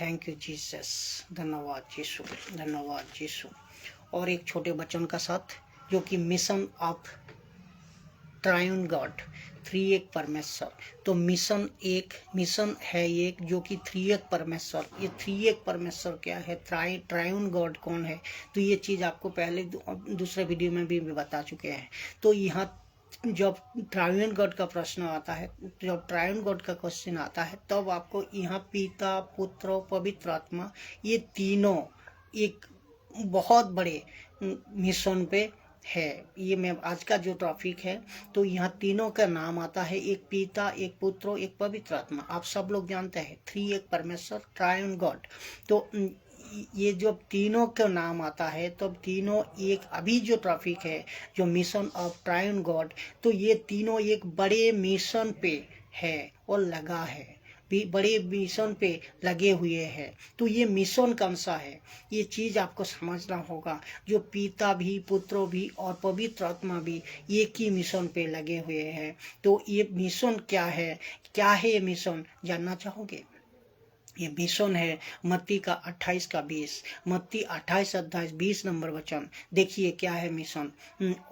Thank you Jesus, धन्यवाद यीशु, धन्यवाद यीशु। और एक छोटे बच्चन का साथ जो कि मिशन ऑफ ट्रायन गॉड, थ्री एक परमेश्वर। तो मिशन है एक जो कि थ्री एक परमेश्वर। ये थ्री एक परमेश्वर क्या है, ट्रायन गॉड कौन है, तो ये चीज़ आपको पहले दूसरे वीडियो में भी बता चुके हैं। तो यहाँ जब ट्रायन गॉड का प्रश्न आता है, जब ट्रायन गॉड का क्वेश्चन आता है, तब आपको यहाँ पिता, पुत्र, पवित्र आत्मा, ये तीनों एक बहुत बड़े मिशन पे है। ये मैं आज का जो टॉपिक है, तो यहाँ तीनों का नाम आता है, एक पिता, एक पुत्र, एक पवित्र आत्मा। आप सब लोग जानते हैं थ्री एक परमेश्वर, ट्रायन गॉड। तो ये जो तीनों का नाम आता है, तब तीनों एक अभी जो टॉपिक है जो मिशन ऑफ ट्रायन गॉड, तो ये तीनों एक बड़े मिशन पे है और लगा है, भी बड़े मिशन पे लगे हुए हैं। तो ये मिशन कौन सा है, ये चीज़ आपको समझना होगा। जो पिता भी, पुत्र भी और पवित्र आत्मा भी एक ही मिशन पे लगे हुए हैं। तो ये मिशन क्या है ये मिशन जानना चाहोगे? ये मिशन है मत्ती का 28 का 20, मत्ती 28 अध्याय 20 नंबर वचन। देखिए क्या है मिशन।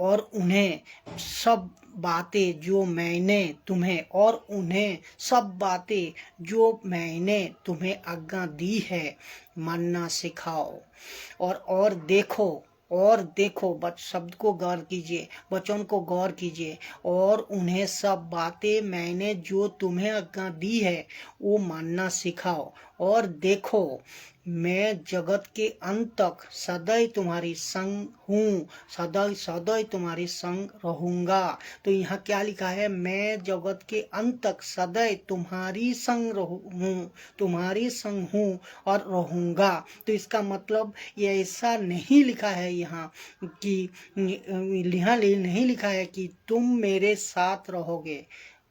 और उन्हें सब बातें जो मैंने तुम्हें, और उन्हें सब बातें जो मैंने तुम्हें आज्ञा दी है मानना सिखाओ। और देखो शब्द को गौर कीजिए, वचन को गौर कीजिए। और उन्हें सब बातें मैंने जो तुम्हें आज्ञा दी है वो मानना सिखाओ। और देखो मैं जगत के अंत तक सदैव तुम्हारी संग हूँ, सदैव तुम्हारी संग रहूंगा। तो यहाँ क्या लिखा है, मैं जगत के अंत तक सदैव तुम्हारी संग हूँ, तुम्हारी संग हूँ और रहूंगा। तो इसका मतलब ये ऐसा नहीं लिखा है यहाँ कि यहाँ नहीं लिखा है कि तुम मेरे साथ रहोगे।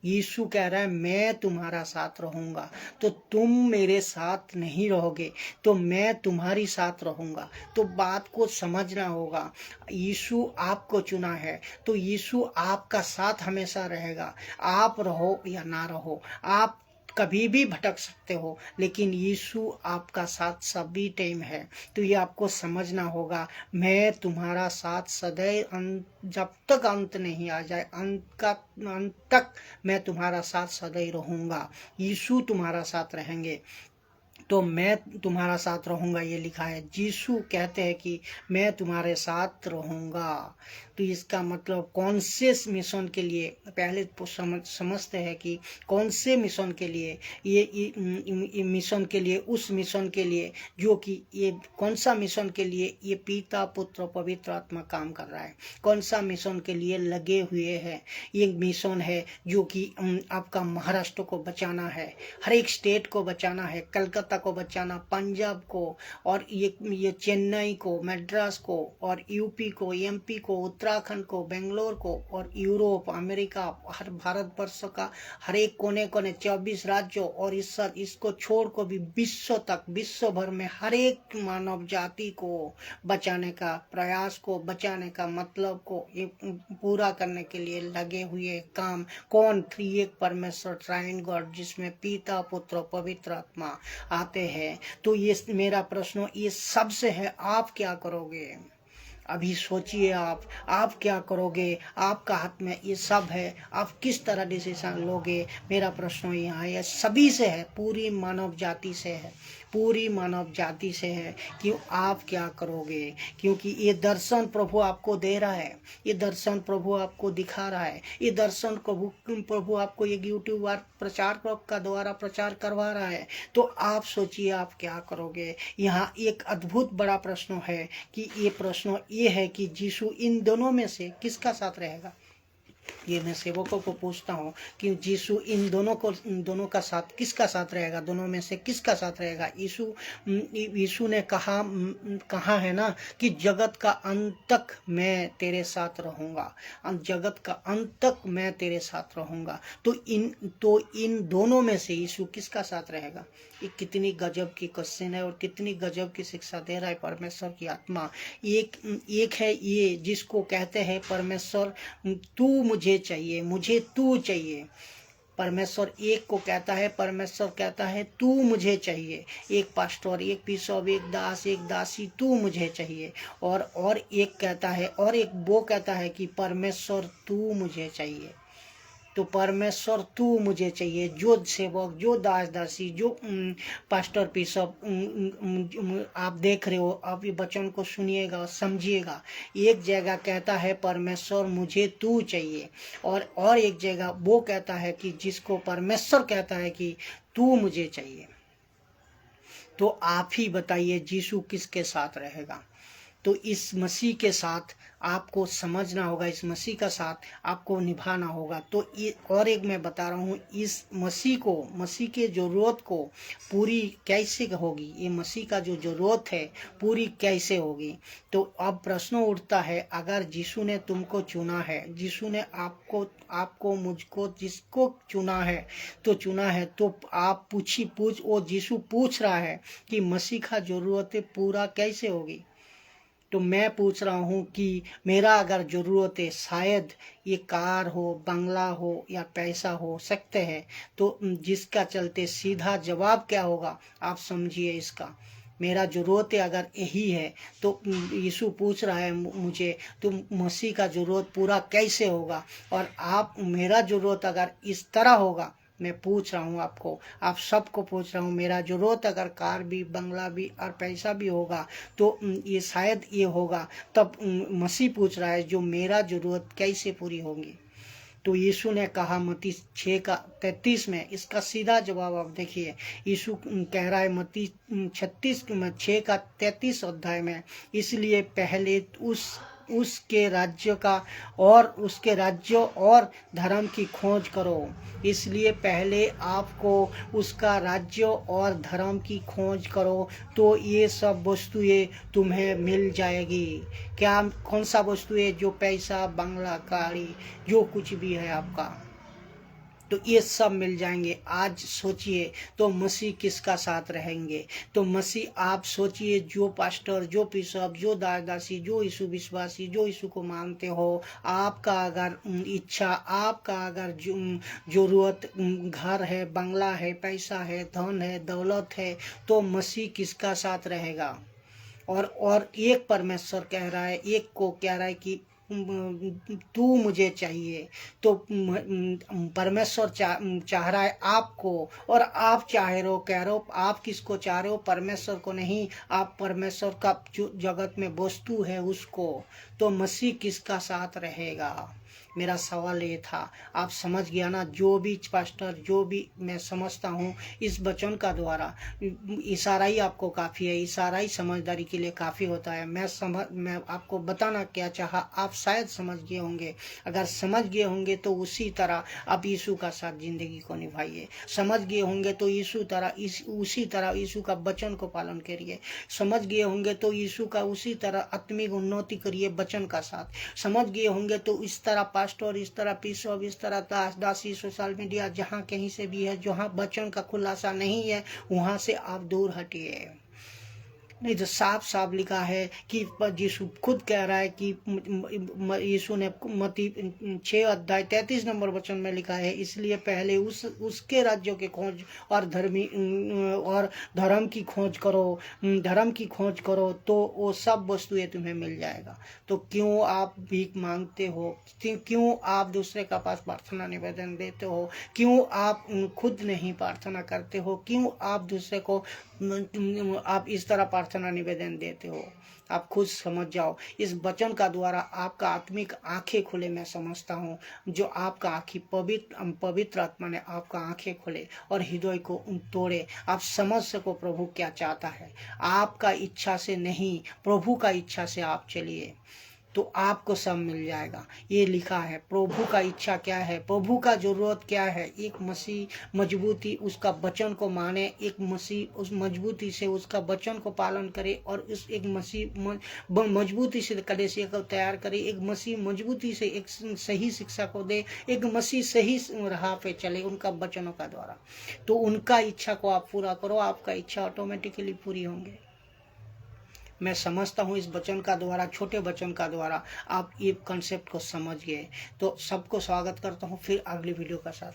यीशु कह रहा है मैं तुम्हारा साथ रहूंगा। तो तुम मेरे साथ नहीं रहोगे, तो मैं तुम्हारी साथ रहूंगा। तो बात को समझना होगा। यीशु आपको चुना है, तो यीशु आपका साथ हमेशा रहेगा। आप रहो या ना रहो, आप कभी भी भटक सकते हो, लेकिन यीशु आपका साथ सभी टाइम है। तो ये आपको समझना होगा। मैं तुम्हारा साथ सदैव जब तक अंत नहीं आ जाए, अंत तक मैं तुम्हारा साथ सदैव रहूंगा। यीशु तुम्हारा साथ रहेंगे। तो मैं तुम्हारा साथ रहूंगा ये लिखा है। यीशु कहते हैं कि मैं तुम्हारे साथ रहूंगा। तो इसका मतलब कौन से मिशन के लिए, पहले समझते हैं कि कौन से मिशन के लिए, ये मिशन के लिए, उस मिशन के लिए जो कि ये कौन सा मिशन के लिए ये पिता, पुत्र, पवित्र आत्मा काम कर रहा है, कौन सा मिशन के लिए लगे हुए हैं। ये मिशन है जो कि आपका महाराष्ट्र को बचाना है, हर एक स्टेट को बचाना है, कलकत्ता को बचाना, पंजाब को, और ये चेन्नई को, मद्रास को, और यूपी को, एमपी को, उत्तराखंड को, बेंगलोर को, और यूरोप, अमेरिका, हर भारतवर्ष का हर एक कोने कोने 24 राज्यों, और इसको छोड़ को भी विश्व तक, विश्व भर में हर एक मानव जाति को बचाने का प्रयास, को बचाने का मतलब को ये पूरा करने के लिए लगे हुए काम। कौन? थ्री एक परमेश्वर, ट्रायन गॉड, जिसमें पिता, पुत्र, पवित्र आत्मा आते हैं। तो ये मेरा प्रश्न ये सबसे है, आप क्या करोगे? अभी सोचिए आप क्या करोगे? आपका हाथ में ये सब है, आप किस तरह डिसीजन लोगे? मेरा प्रश्न यहाँ है, सभी से है, पूरी मानव जाति से है, पूरी मानव जाति से है कि आप क्या करोगे। क्योंकि ये दर्शन प्रभु आपको दे रहा है, ये दर्शन प्रभु आपको दिखा रहा है, ये दर्शन प्रभु आपको ये यूट्यूब प्रचार का द्वारा प्रचार करवा रहा है। तो आप सोचिए आप क्या करोगे। यहाँ एक अद्भुत बड़ा प्रश्न है कि ये प्रश्न ये है कि यीशु इन दोनों में से किसका साथ रहेगा। ये मैं सेवकों को पूछता हूँ कि यीशु इन दोनों का साथ किसका साथ रहेगा, दोनों में से किसका साथ रहेगा। यीशु ने कहा है ना कि जगत का अंत तक मैं तेरे साथ रहूंगा, जगत का अंत तक मैं तेरे साथ रहूंगा। तो इन दोनों में से यीशु किसका साथ रहेगा। ये कितनी गजब की क्वेश्चन है और कितनी गजब की शिक्षा दे रहा है परमेश्वर की आत्मा। एक है ये जिसको कहते हैं परमेश्वर तू मुझे चाहिए, मुझे तू चाहिए। परमेश्वर एक को कहता है, परमेश्वर कहता है तू मुझे चाहिए। एक पास्टर, एक बिशप, एक दास, एक दासी, तू मुझे चाहिए। और एक कहता है, और एक वो कहता है कि परमेश्वर तू मुझे चाहिए। तो परमेश्वर तू मुझे चाहिए। जो सेवक, जो दास दासी, जो पास्टर बिशप आप देख रहे हो, आप ये वचन को सुनिएगा, समझिएगा। एक जगह कहता है परमेश्वर मुझे तू चाहिए, और एक जगह वो कहता है कि जिसको परमेश्वर कहता है कि तू मुझे चाहिए। तो आप ही बताइए यीशु किसके साथ रहेगा? तो इस मसीह के साथ आपको समझना होगा, इस मसीह का साथ आपको निभाना होगा। तो ये और एक मैं बता रहा हूँ, इस मसीह के ज़रूरत को पूरी कैसे होगी, ये मसीह का जो ज़रूरत है पूरी कैसे होगी। तो अब प्रश्न उठता है, अगर यीशु ने तुमको चुना है, यीशु ने आपको मुझको जिसको चुना है तो आप वो यीशु पूछ रहा है कि मसीह का ज़रूरत पूरा कैसे होगी। तो मैं पूछ रहा हूँ कि मेरा अगर ज़रूरत है, शायद ये कार हो, बंगला हो या पैसा हो सकते हैं, तो जिसका चलते सीधा जवाब क्या होगा आप समझिए इसका। मेरा ज़रूरत अगर यही है तो यीशु पूछ रहा है मुझे, तो मसीह का ज़रूरत पूरा कैसे होगा। और आप मेरा ज़रूरत अगर इस तरह होगा, मैं पूछ रहा हूँ आपको, आप सबको पूछ रहा हूँ, मेरा ज़रूरत अगर कार भी, बंगला भी और पैसा भी होगा तो ये शायद ये होगा। तब मसीह पूछ रहा है जो मेरा ज़रूरत कैसे पूरी होगी। तो यीशु ने कहा मत्ती 6:33 में, इसका सीधा जवाब आप देखिए। यीशु कह रहा है मत्ती 6:33 अध्याय में, इसलिए पहले उसके राज्य और धर्म की खोज करो। इसलिए पहले आपको उसका राज्य और धर्म की खोज करो, तो ये सब वस्तुएं तुम्हें मिल जाएगी। क्या, कौन सा वस्तुएं? जो पैसा, बंगला, गाड़ी, जो कुछ भी है आपका, तो ये सब मिल जाएंगे। आज सोचिए तो मसीह किसका साथ रहेंगे? तो मसीह, आप सोचिए, जो पास्टर, जो बिशप, जो दास दासी, जो यीशु विश्वासी, जो यीशु को मानते हो, आपका अगर इच्छा, आपका अगर जरूरत घर है, बंगला है, पैसा है, धन है, दौलत है, तो मसीह किसका साथ रहेगा? और एक परमेश्वर कह रहा है, एक को कह रहा है कि तू मुझे चाहिए। तो परमेश्वर चाह रहा है आपको, और आप चाह रहे हो, कह रहे हो, आप किसको चाह रहे हो? परमेश्वर को नहीं, आप परमेश्वर का जो जगत में वस्तु है उसको। तो मसीह किसका साथ रहेगा? मेरा सवाल ये था। आप समझ गया ना? जो भी पास्टर, जो भी मैं समझता हूँ इस वचन का द्वारा, इशारा ही आपको काफ़ी है, इशारा ही समझदारी के लिए काफ़ी होता है। मैं आपको बताना क्या चाहा, आप शायद समझ गए होंगे। अगर समझ गए होंगे तो उसी तरह आप यीशु का साथ जिंदगी को निभाइए। समझ गए होंगे तो उसी तरह यीशु का वचन को पालन करिए। समझ गए होंगे तो यीशु का उसी तरह आत्मिक उन्नति करिए वचन का साथ। समझ गए होंगे तो इस तरह पास्टर, इस तरह बिशप, इस तरह दास दासी, सोशल मीडिया, जहाँ कहीं से भी है, जहाँ वचन का खुलासा नहीं है, वहाँ से आप दूर हटिए। नहीं तो साफ साफ लिखा है कि यीशु खुद कह रहा है कि यीशु ने मत्ती 6:33 नंबर वचन में लिखा है, इसलिए पहले उसके राज्यों के खोज और धर्म की खोज करो, तो वो सब वस्तुएं तुम्हें मिल जाएगा। तो क्यों आप भीख मांगते हो? क्यों आप दूसरे का पास प्रार्थना निवेदन देते हो? क्यों आप खुद नहीं प्रार्थना करते हो? क्यों आप दूसरे को आप इस तरह प्रार्थना निवेदन देते हो? आप खुद समझ जाओ। इस वचन का द्वारा आपका आत्मिक आंखें खुले, मैं समझता हूँ, जो आपका आंखें पवित्र आत्मा ने आपका आंखें खोले और हृदय को तोड़े। आप समझ सको प्रभु क्या चाहता है। आपका इच्छा से नहीं, प्रभु का इच्छा से आप चलिए, तो आपको सब मिल जाएगा। ये लिखा है। प्रभु का इच्छा क्या है? प्रभु का जरूरत क्या है? एक मसीह मजबूती उसका वचन को माने, एक मसीह उस मजबूती से उसका वचन को पालन करे, और उस एक मसीह मजबूती से कलीसिया को तैयार करे, एक मसीह मजबूती से एक सही शिक्षा को दे, एक मसीह सही राह पे चले उनका वचनों का द्वारा। तो उनका इच्छा को आप पूरा करो, आपका इच्छा ऑटोमेटिकली पूरी होंगे। मैं समझता हूँ इस वचन का द्वारा, छोटे वचन का द्वारा आप ये कॉन्सेप्ट को समझ गए। तो सबको स्वागत करता हूँ फिर अगली वीडियो का साथ।